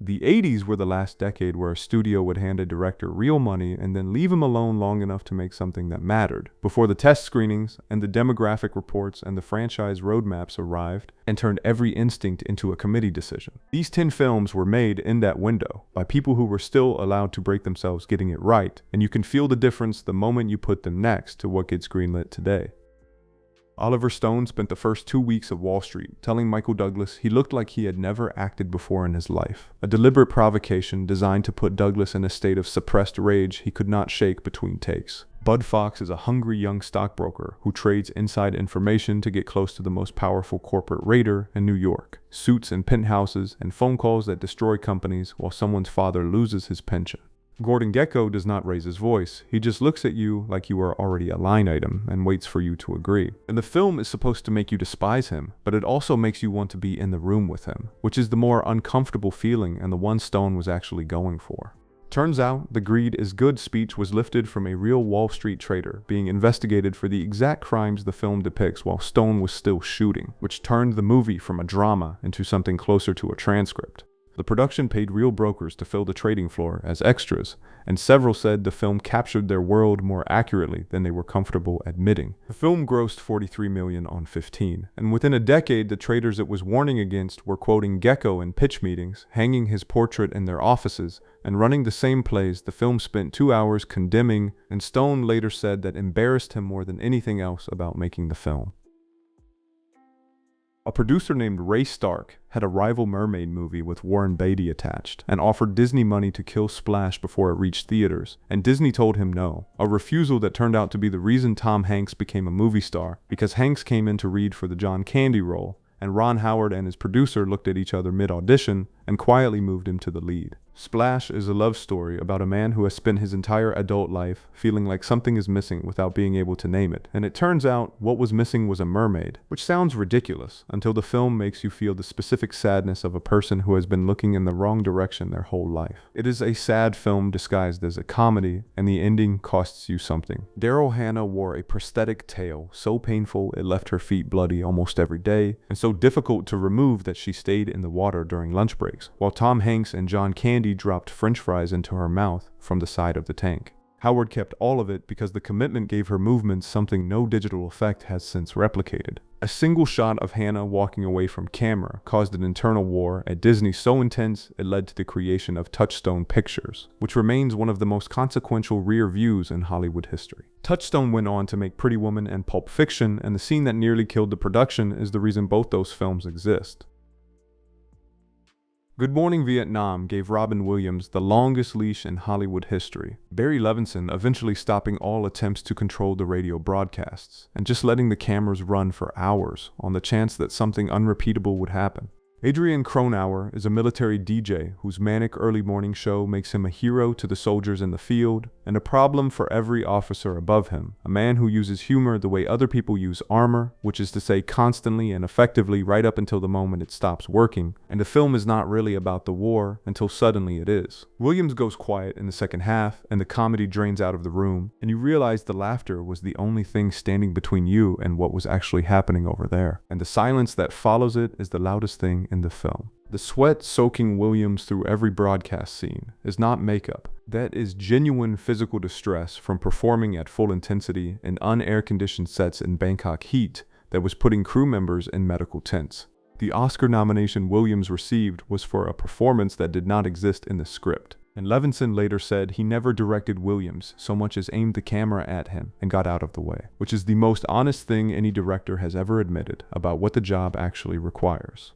The 80s were the last decade where a studio would hand a director real money and then leave him alone long enough to make something that mattered, before the test screenings and the demographic reports and the franchise roadmaps arrived and turned every instinct into a committee decision. These 10 films were made in that window by people who were still allowed to break themselves getting it right, and you can feel the difference the moment you put them next to what gets greenlit today. Oliver Stone spent the first 2 weeks of Wall Street telling Michael Douglas he looked like he had never acted before in his life, a deliberate provocation designed to put Douglas in a state of suppressed rage he could not shake between takes. Bud Fox is a hungry young stockbroker who trades inside information to get close to the most powerful corporate raider in New York. Suits and penthouses and phone calls that destroy companies while someone's father loses his pension. Gordon Gekko does not raise his voice. He just looks at you like you are already a line item and waits for you to agree. And the film is supposed to make you despise him, but it also makes you want to be in the room with him, which is the more uncomfortable feeling and the one Stone was actually going for. Turns out, the greed is good speech was lifted from a real Wall Street trader being investigated for the exact crimes the film depicts while Stone was still shooting, which turned the movie from a drama into something closer to a transcript. The production paid real brokers to fill the trading floor as extras, and several said the film captured their world more accurately than they were comfortable admitting. The film grossed $43 million on 15, and within a decade the traders it was warning against were quoting Gekko in pitch meetings, hanging his portrait in their offices, and running the same plays the film spent 2 hours condemning, and Stone later said that embarrassed him more than anything else about making the film. A producer named Ray Stark had a rival mermaid movie with Warren Beatty attached and offered Disney money to kill Splash before it reached theaters, and Disney told him no, a refusal that turned out to be the reason Tom Hanks became a movie star, because Hanks came in to read for the John Candy role, and Ron Howard and his producer looked at each other mid-audition and quietly moved him to the lead. Splash is a love story about a man who has spent his entire adult life feeling like something is missing without being able to name it, and it turns out what was missing was a mermaid, which sounds ridiculous until the film makes you feel the specific sadness of a person who has been looking in the wrong direction their whole life. It is a sad film disguised as a comedy, and the ending costs you something. Daryl Hannah wore a prosthetic tail so painful it left her feet bloody almost every day, and so difficult to remove that she stayed in the water during lunch breaks, while Tom Hanks and John Candy dropped French fries into her mouth from the side of the tank. Howard kept all of it because the commitment gave her movements something no digital effect has since replicated. A single shot of Hannah walking away from camera caused an internal war at Disney so intense it led to the creation of Touchstone Pictures, which remains one of the most consequential rear views in Hollywood history. Touchstone went on to make Pretty Woman and Pulp Fiction, and the scene that nearly killed the production is the reason both those films exist. Good Morning Vietnam gave Robin Williams the longest leash in Hollywood history, Barry Levinson eventually stopping all attempts to control the radio broadcasts, and just letting the cameras run for hours on the chance that something unrepeatable would happen. Adrian Cronauer is a military DJ whose manic early morning show makes him a hero to the soldiers in the field, and a problem for every officer above him, a man who uses humor the way other people use armor, which is to say constantly and effectively right up until the moment it stops working, and the film is not really about the war until suddenly it is. Williams goes quiet in the second half, and the comedy drains out of the room, and you realize the laughter was the only thing standing between you and what was actually happening over there, and the silence that follows it is the loudest thing in the film. The sweat soaking Williams through every broadcast scene is not makeup. That is genuine physical distress from performing at full intensity in un-air-conditioned sets in Bangkok heat that was putting crew members in medical tents. The Oscar nomination Williams received was for a performance that did not exist in the script, and Levinson later said he never directed Williams so much as aimed the camera at him and got out of the way, which is the most honest thing any director has ever admitted about what the job actually requires.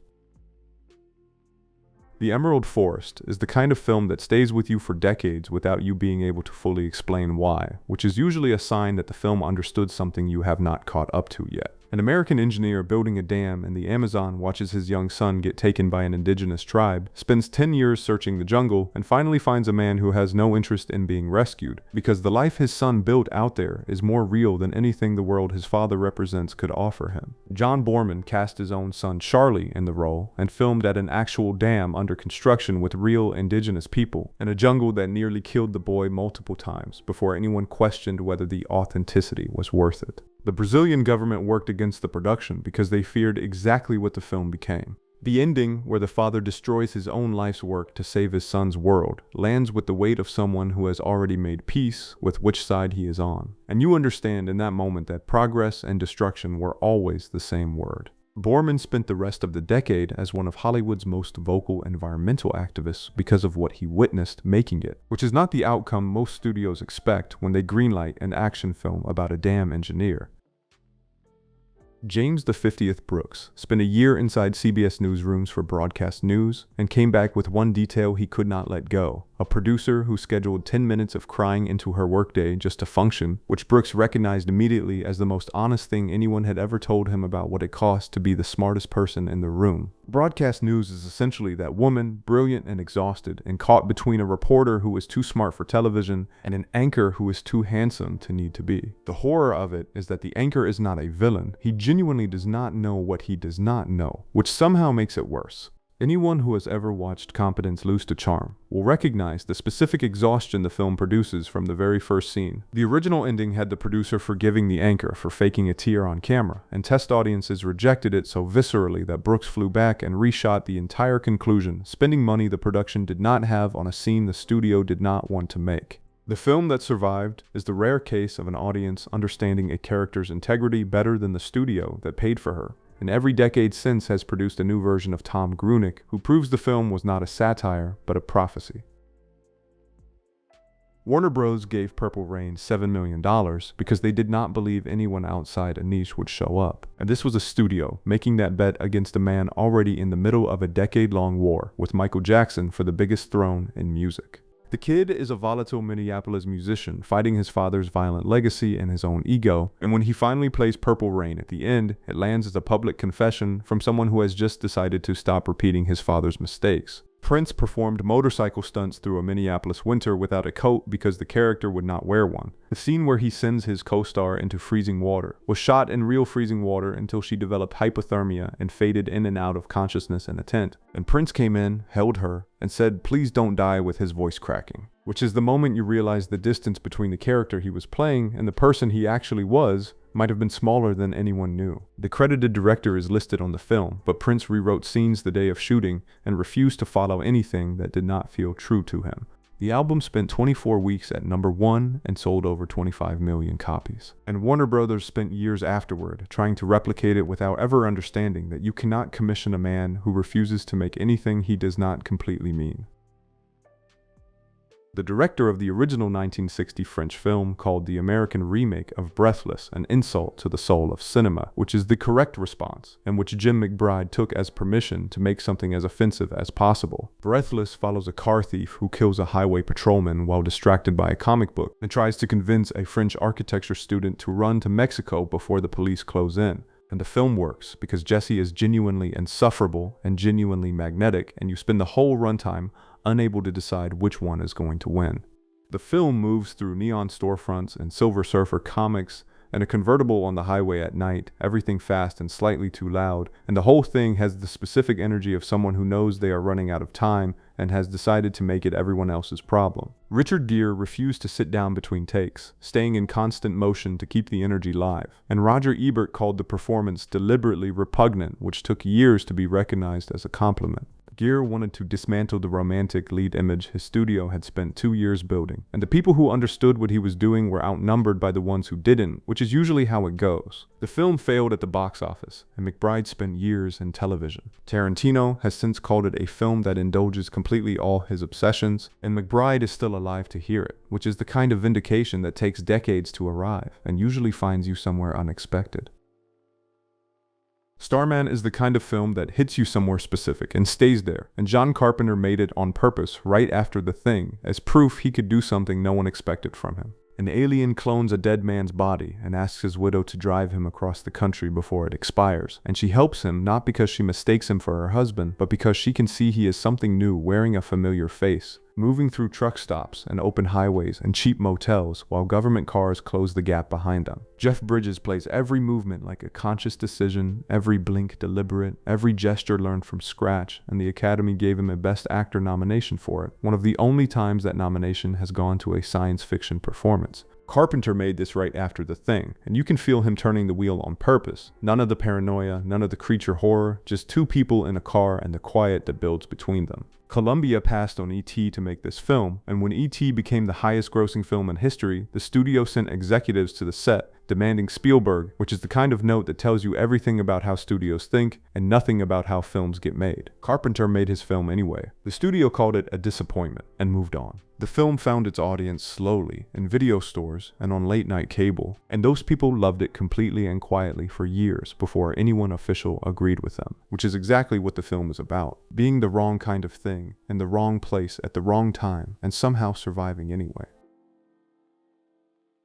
The Emerald Forest is the kind of film that stays with you for decades without you being able to fully explain why, which is usually a sign that the film understood something you have not caught up to yet. An American engineer building a dam in the Amazon watches his young son get taken by an indigenous tribe, spends 10 years searching the jungle, and finally finds a man who has no interest in being rescued, because the life his son built out there is more real than anything the world his father represents could offer him. John Borman cast his own son Charlie in the role, and filmed at an actual dam under construction with real indigenous people, in a jungle that nearly killed the boy multiple times before anyone questioned whether the authenticity was worth it. The Brazilian government worked against the production because they feared exactly what the film became. The ending, where the father destroys his own life's work to save his son's world, lands with the weight of someone who has already made peace with which side he is on. And you understand in that moment that progress and destruction were always the same word. Borman spent the rest of the decade as one of Hollywood's most vocal environmental activists because of what he witnessed making it, which is not the outcome most studios expect when they greenlight an action film about a dam engineer. James the 50th Brooks spent a year inside CBS newsrooms for broadcast news and came back with one detail he could not let go: a producer who scheduled 10 minutes of crying into her workday just to function, which Brooks recognized immediately as the most honest thing anyone had ever told him about what it cost to be the smartest person in the room. Broadcast news is essentially that woman, brilliant and exhausted, and caught between a reporter who is too smart for television and an anchor who is too handsome to need to be. The horror of it is that the anchor is not a villain. He genuinely does not know what he does not know, which somehow makes it worse. Anyone who has ever watched Competence Lose to Charm will recognize the specific exhaustion the film produces from the very first scene. The original ending had the producer forgiving the anchor for faking a tear on camera, and test audiences rejected it so viscerally that Brooks flew back and reshot the entire conclusion, spending money the production did not have on a scene the studio did not want to make. The film that survived is the rare case of an audience understanding a character's integrity better than the studio that paid for her. And every decade since has produced a new version of Tom Grunick, who proves the film was not a satire, but a prophecy. Warner Bros. Gave Purple Rain $7 million because they did not believe anyone outside a niche would show up. And this was a studio making that bet against a man already in the middle of a decade-long war with Michael Jackson for the biggest throne in music. The kid is a volatile Minneapolis musician fighting his father's violent legacy and his own ego, and when he finally plays Purple Rain at the end, it lands as a public confession from someone who has just decided to stop repeating his father's mistakes. Prince performed motorcycle stunts through a Minneapolis winter without a coat because the character would not wear one. The scene where he sends his co-star into freezing water was shot in real freezing water until she developed hypothermia and faded in and out of consciousness in a tent. And Prince came in, held her, and said, "Please don't die," with his voice cracking. Which is the moment you realize the distance between the character he was playing and the person he actually was might have been smaller than anyone knew. The credited director is listed on the film, but Prince rewrote scenes the day of shooting and refused to follow anything that did not feel true to him. The album spent 24 weeks at #1 and sold over 25 million copies. And Warner Brothers spent years afterward trying to replicate it without ever understanding that you cannot commission a man who refuses to make anything he does not completely mean. The director of the original 1960 French film called the American remake of Breathless an insult to the soul of cinema, which is the correct response, and which Jim McBride took as permission to make something as offensive as possible. Breathless follows a car thief who kills a highway patrolman while distracted by a comic book, and tries to convince a French architecture student to run to Mexico before the police close in. And the film works because Jesse is genuinely insufferable and genuinely magnetic, and you spend the whole runtime unable to decide which one is going to win. The film moves through neon storefronts and Silver Surfer comics and a convertible on the highway at night, everything fast and slightly too loud, and the whole thing has the specific energy of someone who knows they are running out of time and has decided to make it everyone else's problem. Richard Gere refused to sit down between takes, staying in constant motion to keep the energy live, and Roger Ebert called the performance deliberately repugnant, which took years to be recognized as a compliment. Gere wanted to dismantle the romantic lead image his studio had spent 2 years building, and the people who understood what he was doing were outnumbered by the ones who didn't, which is usually how it goes. The film failed at the box office, and McBride spent years in television. Tarantino has since called it a film that indulges completely all his obsessions, and McBride is still alive to hear it, which is the kind of vindication that takes decades to arrive, and usually finds you somewhere unexpected. Starman is the kind of film that hits you somewhere specific and stays there, and John Carpenter made it on purpose right after The Thing, as proof he could do something no one expected from him. An alien clones a dead man's body and asks his widow to drive him across the country before it expires, and she helps him not because she mistakes him for her husband, but because she can see he is something new wearing a familiar face, moving through truck stops and open highways and cheap motels while government cars close the gap behind them. Jeff Bridges plays every movement like a conscious decision, every blink deliberate, every gesture learned from scratch, and the Academy gave him a Best Actor nomination for it, one of the only times that nomination has gone to a science fiction performance. Carpenter made this right after The Thing, and you can feel him turning the wheel on purpose. None of the paranoia, none of the creature horror, just two people in a car and the quiet that builds between them. Columbia passed on E.T. to make this film, and when E.T. became the highest-grossing film in history, the studio sent executives to the set, demanding Spielberg, which is the kind of note that tells you everything about how studios think and nothing about how films get made. Carpenter made his film anyway. The studio called it a disappointment and moved on. The film found its audience slowly in video stores and on late-night cable, and those people loved it completely and quietly for years before anyone official agreed with them, which is exactly what the film is about: being the wrong kind of thing in the wrong place at the wrong time and somehow surviving anyway.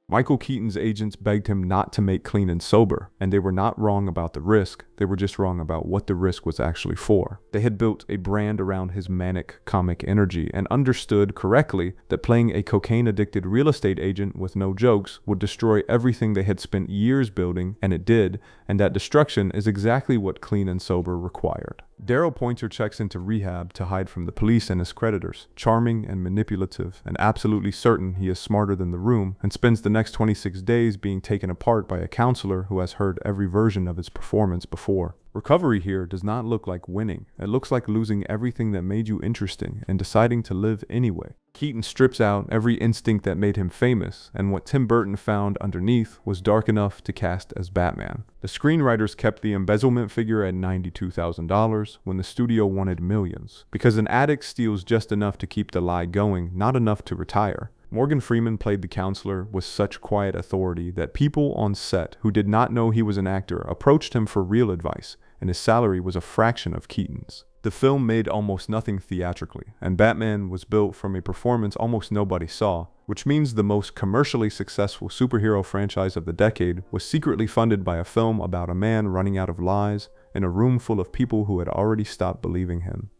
Michael Keaton's agents begged him not to make Clean and Sober, and they were not wrong about the risk, they were just wrong about what the risk was actually for. They had built a brand around his manic comic energy and understood correctly that playing a cocaine-addicted real estate agent with no jokes would destroy everything they had spent years building, and it did, and that destruction is exactly what Clean and Sober required. Daryl Pointer checks into rehab to hide from the police and his creditors, charming and manipulative, and absolutely certain he is smarter than the room, and spends the next 26 days being taken apart by a counselor who has heard every version of his performance before. Recovery here does not look like winning. It looks like losing everything that made you interesting and deciding to live anyway. Keaton strips out every instinct that made him famous, and what Tim Burton found underneath was dark enough to cast as Batman. The screenwriters kept the embezzlement figure at $92,000 when the studio wanted millions, because an addict steals just enough to keep the lie going, not enough to retire. Morgan Freeman played the counselor with such quiet authority that people on set who did not know he was an actor approached him for real advice, and his salary was a fraction of Keaton's. The film made almost nothing theatrically, and Batman was built from a performance almost nobody saw, which means the most commercially successful superhero franchise of the decade was secretly funded by a film about a man running out of lies in a room full of people who had already stopped believing him.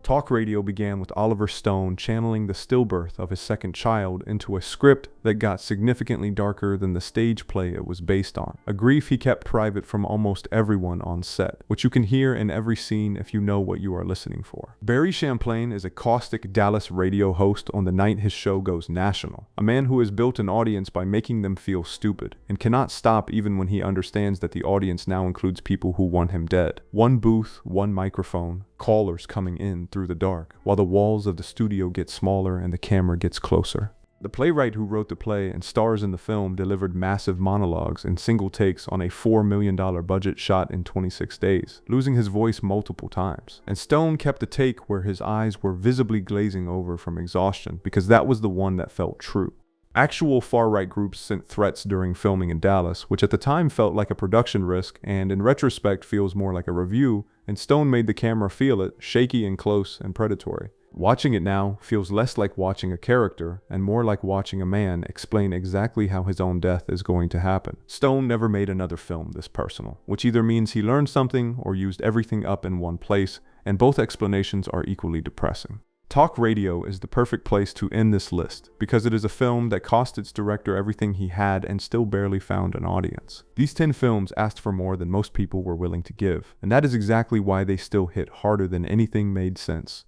Talk radio began with Oliver Stone channeling the stillbirth of his second child into a script that got significantly darker than the stage play it was based on, a grief he kept private from almost everyone on set, which you can hear in every scene if you know what you are listening for. Barry Champlain is a caustic Dallas radio host on the night his show goes national, a man who has built an audience by making them feel stupid, and cannot stop even when he understands that the audience now includes people who want him dead. One booth, one microphone, callers coming in through the dark, while the walls of the studio get smaller and the camera gets closer. The playwright who wrote the play and stars in the film delivered massive monologues in single takes on a $4 million budget shot in 26 days, losing his voice multiple times. And Stone kept a take where his eyes were visibly glazing over from exhaustion because that was the one that felt true. Actual far-right groups sent threats during filming in Dallas, which at the time felt like a production risk and in retrospect feels more like a review, and Stone made the camera feel it, shaky and close and predatory. Watching it now feels less like watching a character and more like watching a man explain exactly how his own death is going to happen. Stone never made another film this personal, which either means he learned something or used everything up in one place, and both explanations are equally depressing. Talk Radio is the perfect place to end this list because it is a film that cost its director everything he had and still barely found an audience. These 10 films asked for more than most people were willing to give, and that is exactly why they still hit harder than anything made sense.